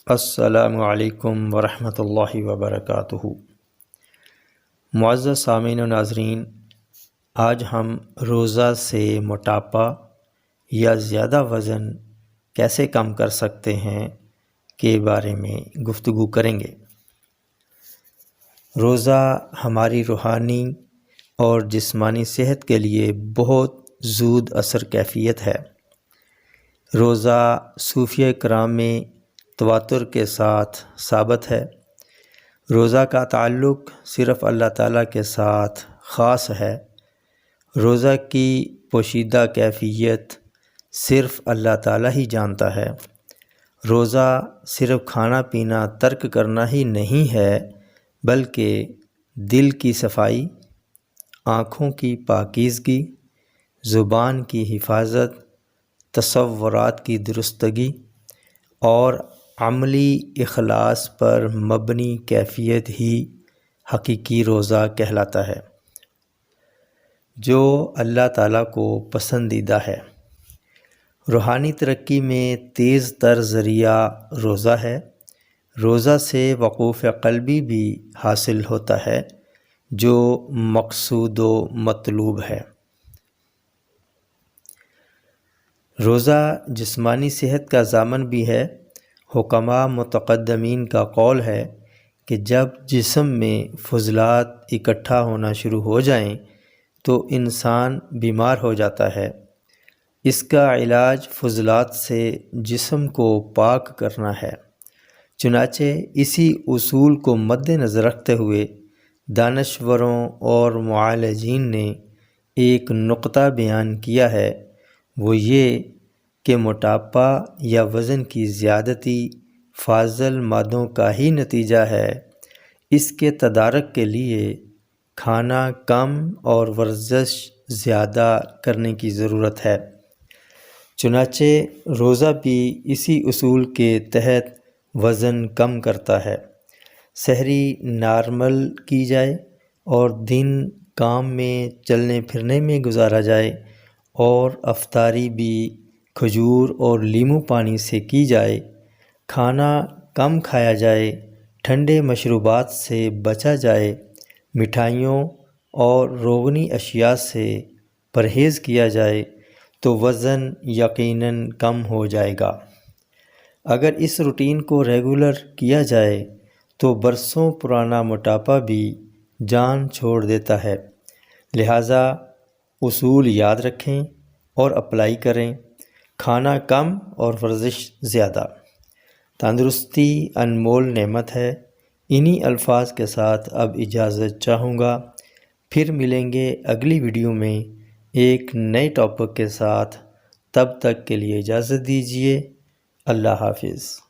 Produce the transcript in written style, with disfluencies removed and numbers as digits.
السلام علیکم ورحمۃ اللہ وبرکاتہ۔ معزز سامعین و ناظرین، آج ہم روزہ سے موٹاپا یا زیادہ وزن کیسے کم کر سکتے ہیں کے بارے میں گفتگو کریں گے۔ روزہ ہماری روحانی اور جسمانی صحت کے لیے بہت زود اثر کیفیت ہے۔ روزہ صوفیہ کرام میں تواتر کے ساتھ ثابت ہے۔ روزہ کا تعلق صرف اللہ تعالیٰ کے ساتھ خاص ہے۔ روزہ کی پوشیدہ کیفیت صرف اللہ تعالیٰ ہی جانتا ہے۔ روزہ صرف کھانا پینا ترک کرنا ہی نہیں ہے، بلکہ دل کی صفائی، آنکھوں کی پاکیزگی، زبان کی حفاظت، تصورات کی درستگی اور عملی اخلاص پر مبنی کیفیت ہی حقیقی روزہ کہلاتا ہے، جو اللہ تعالیٰ کو پسندیدہ ہے۔ روحانی ترقی میں تیز تر ذریعہ روزہ ہے۔ روزہ سے وقوف قلبی بھی حاصل ہوتا ہے، جو مقصود و مطلوب ہے۔ روزہ جسمانی صحت کا ضامن بھی ہے۔ حکماء متقدمین کا قول ہے کہ جب جسم میں فضلات اکٹھا ہونا شروع ہو جائیں تو انسان بیمار ہو جاتا ہے۔ اس کا علاج فضلات سے جسم کو پاک کرنا ہے۔ چنانچہ اسی اصول کو مد نظر رکھتے ہوئے دانشوروں اور معالجین نے ایک نقطہ بیان کیا ہے، وہ یہ کہ موٹاپا یا وزن کی زیادتی فاضل مادوں کا ہی نتیجہ ہے۔ اس کے تدارک کے لیے کھانا کم اور ورزش زیادہ کرنے کی ضرورت ہے۔ چنانچہ روزہ بھی اسی اصول کے تحت وزن کم کرتا ہے۔ سحری نارمل کی جائے اور دن کام میں چلنے پھرنے میں گزارا جائے، اور افطاری بھی کھجور اور لیموں پانی سے کی جائے۔ کھانا کم کھایا جائے، ٹھنڈے مشروبات سے بچا جائے، مٹھائیوں اور روغنی اشیاء سے پرہیز کیا جائے تو وزن یقیناً کم ہو جائے گا۔ اگر اس روٹین کو ریگولر کیا جائے تو برسوں پرانا موٹاپا بھی جان چھوڑ دیتا ہے۔ لہٰذا اصول یاد رکھیں اور اپلائی کریں۔ کھانا کم اور ورزش زیادہ۔ تندرستی انمول نعمت ہے۔ انہی الفاظ کے ساتھ اب اجازت چاہوں گا۔ پھر ملیں گے اگلی ویڈیو میں ایک نئے ٹاپک کے ساتھ۔ تب تک کے لیے اجازت دیجیے۔ اللہ حافظ۔